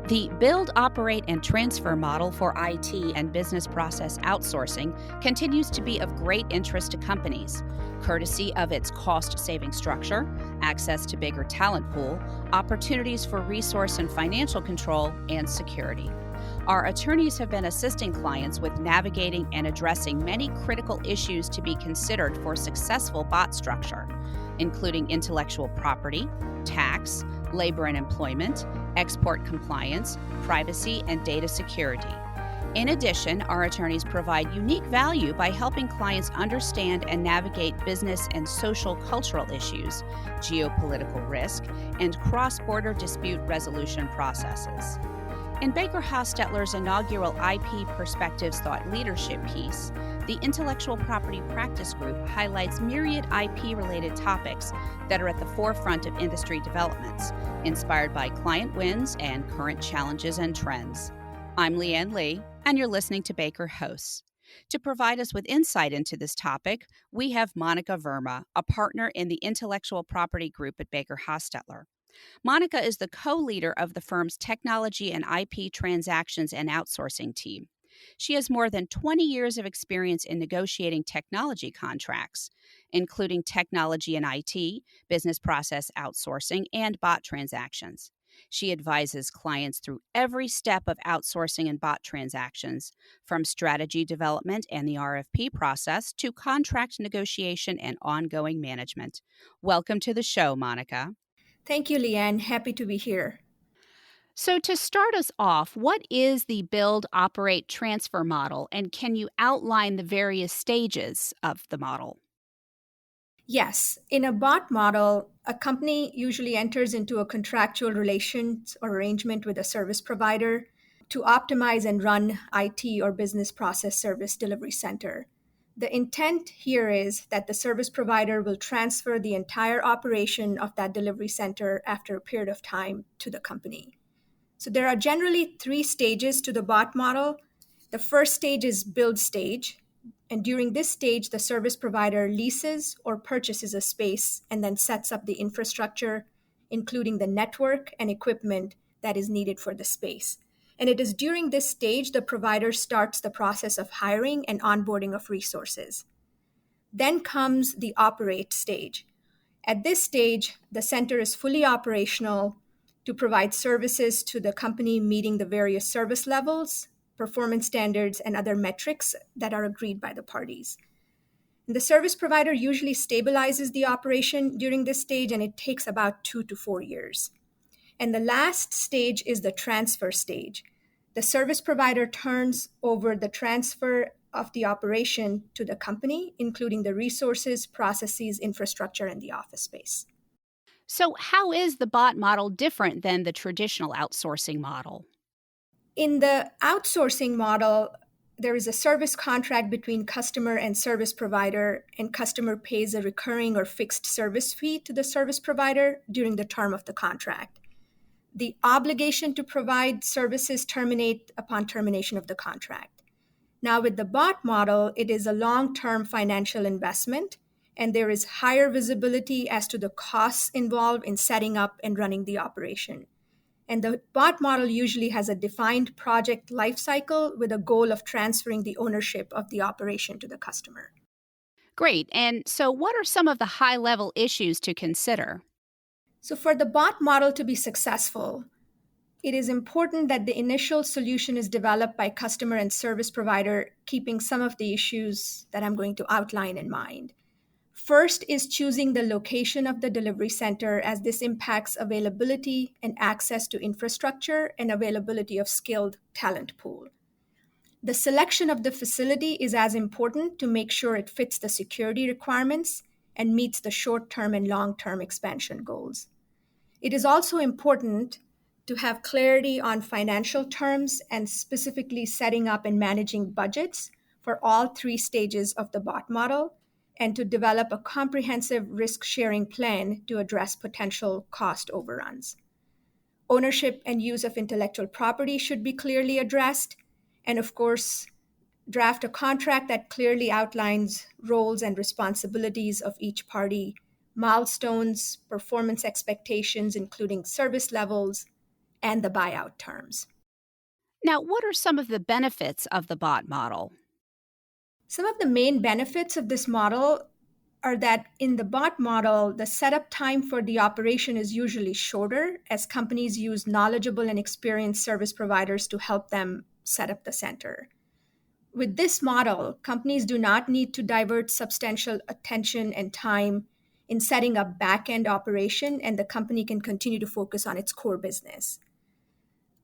The build, operate, and transfer model for IT and business process outsourcing continues to be of great interest to companies, courtesy of its cost-saving structure, access to bigger talent pool, opportunities for resource and financial control, and security. Our attorneys have been assisting clients with navigating and addressing many critical issues to be considered for successful bot structure, including intellectual property, tax, labor and employment, export compliance, privacy, and data security. In addition, our attorneys provide unique value by helping clients understand and navigate business and social cultural issues, geopolitical risk, and cross-border dispute resolution processes. In Baker Hostetler's inaugural IP Perspectives Thought Leadership piece, the Intellectual Property Practice Group highlights myriad IP-related topics that are at the forefront of industry developments, inspired by client wins and current challenges and trends. I'm Leanne Lee, and you're listening to Baker Hosts. To provide us with insight into this topic, we have Monica Verma, a partner in the Intellectual Property Group at Baker Hostetler. Monica is the co-leader of the firm's technology and IP transactions and outsourcing team. She has more than 20 years of experience in negotiating technology contracts, including technology and IT, business process outsourcing, and bot transactions. She advises clients through every step of outsourcing and bot transactions, from strategy development and the RFP process to contract negotiation and ongoing management. Welcome to the show, Monica. Thank you, Leanne. Happy to be here. So to start us off, what is the build, operate, transfer model, and can you outline the various stages of the model? Yes, in a bot model, a company usually enters into a contractual relations or arrangement with a service provider to optimize and run IT or business process service delivery center. The intent here is that the service provider will transfer the entire operation of that delivery center after a period of time to the company. So there are generally 3 stages to the bot model. The first stage is build stage. And during this stage, the service provider leases or purchases a space and then sets up the infrastructure, including the network and equipment that is needed for the space. And it is during this stage the provider starts the process of hiring and onboarding of resources. Then comes the operate stage. At this stage, the center is fully operational to provide services to the company, meeting the various service levels, performance standards, and other metrics that are agreed by the parties. And the service provider usually stabilizes the operation during this stage, and it takes about 2 to 4 years. And the last stage is the transfer stage. The service provider turns over the transfer of the operation to the company, including the resources, processes, infrastructure, and the office space. So how is the bot model different than the traditional outsourcing model? In the outsourcing model, there is a service contract between customer and service provider, and customer pays a recurring or fixed service fee to the service provider during the term of the contract. The obligation to provide services terminate upon termination of the contract. Now, with the bot model, it is a long-term financial investment, and there is higher visibility as to the costs involved in setting up and running the operation. And the bot model usually has a defined project lifecycle with a goal of transferring the ownership of the operation to the customer. Great. And so what are some of the high-level issues to consider? So for the bot model to be successful, it is important that the initial solution is developed by customer and service provider, keeping some of the issues that I'm going to outline in mind. First is choosing the location of the delivery center, as this impacts availability and access to infrastructure and availability of skilled talent pool. The selection of the facility is as important to make sure it fits the security requirements and meets the short-term and long-term expansion goals. It is also important to have clarity on financial terms and specifically setting up and managing budgets for all 3 stages of the bot model, and to develop a comprehensive risk-sharing plan to address potential cost overruns. Ownership and use of intellectual property should be clearly addressed, and of course, draft a contract that clearly outlines roles and responsibilities of each party, milestones, performance expectations, including service levels, and the buyout terms. Now, what are some of the benefits of the bot model? Some of the main benefits of this model are that in the bot model, the setup time for the operation is usually shorter as companies use knowledgeable and experienced service providers to help them set up the center. With this model, companies do not need to divert substantial attention and time in setting up back-end operation, and the company can continue to focus on its core business.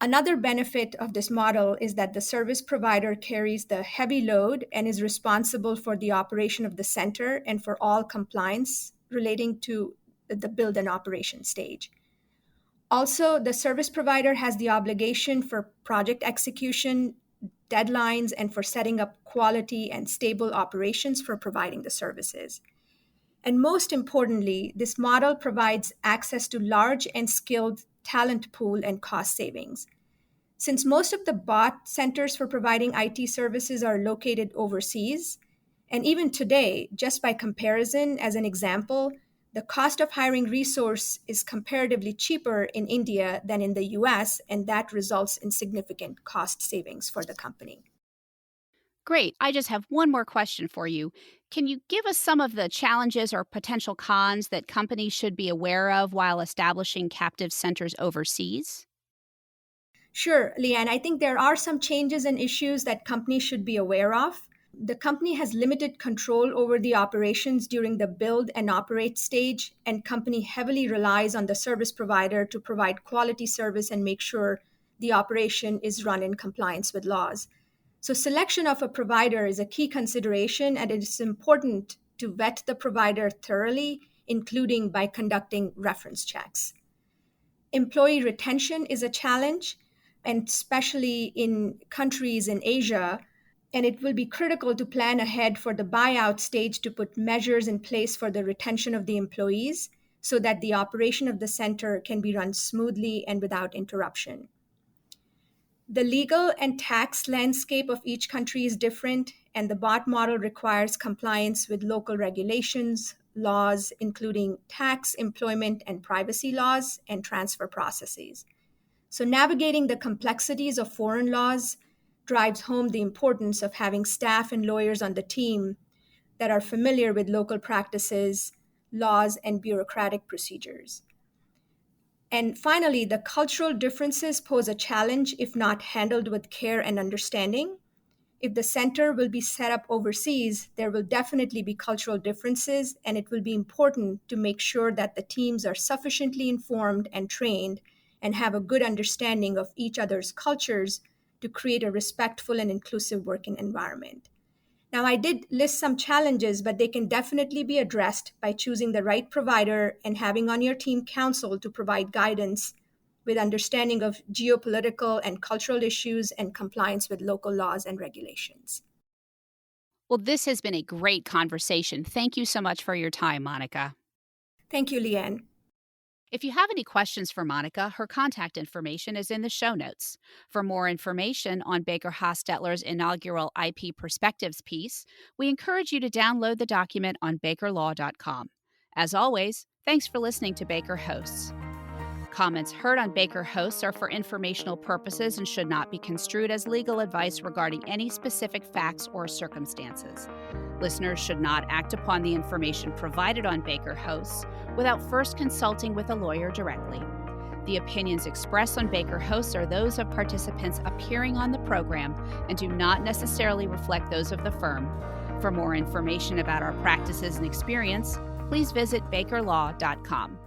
Another benefit of this model is that the service provider carries the heavy load and is responsible for the operation of the center and for all compliance relating to the build and operation stage. Also, the service provider has the obligation for project execution, deadlines, and for setting up quality and stable operations for providing the services. And most importantly, this model provides access to large and skilled talent pool and cost savings. Since most of the bot centers for providing IT services are located overseas, and even today, just by comparison, as an example, the cost of hiring resource is comparatively cheaper in India than in the US, and that results in significant cost savings for the company. Great. I just have one more question for you. Can you give us some of the challenges or potential cons that companies should be aware of while establishing captive centers overseas? Sure, Leanne, I think there are some changes and issues that companies should be aware of. The company has limited control over the operations during the build and operate stage, and company heavily relies on the service provider to provide quality service and make sure the operation is run in compliance with laws. So selection of a provider is a key consideration, and it is important to vet the provider thoroughly, including by conducting reference checks. Employee retention is a challenge, and especially in countries in Asia, and it will be critical to plan ahead for the buyout stage to put measures in place for the retention of the employees so that the operation of the center can be run smoothly and without interruption. The legal and tax landscape of each country is different, and the bot model requires compliance with local regulations, laws, including tax, employment, and privacy laws, and transfer processes. So, navigating the complexities of foreign laws drives home the importance of having staff and lawyers on the team that are familiar with local practices, laws, and bureaucratic procedures. And finally, the cultural differences pose a challenge if not handled with care and understanding. If the center will be set up overseas, there will definitely be cultural differences, and it will be important to make sure that the teams are sufficiently informed and trained and have a good understanding of each other's cultures to create a respectful and inclusive working environment. Now, I did list some challenges, but they can definitely be addressed by choosing the right provider and having on your team counsel to provide guidance with understanding of geopolitical and cultural issues and compliance with local laws and regulations. Well, this has been a great conversation. Thank you so much for your time, Monica. Thank you, Leanne. If you have any questions for Monica, her contact information is in the show notes. For more information on Baker Hostetler's inaugural IP Perspectives piece, we encourage you to download the document on bakerlaw.com. As always, thanks for listening to Baker Hosts. Comments heard on Baker Hosts are for informational purposes and should not be construed as legal advice regarding any specific facts or circumstances. Listeners should not act upon the information provided on Baker Hosts without first consulting with a lawyer directly. The opinions expressed on Baker Hosts are those of participants appearing on the program and do not necessarily reflect those of the firm. For more information about our practices and experience, please visit bakerlaw.com.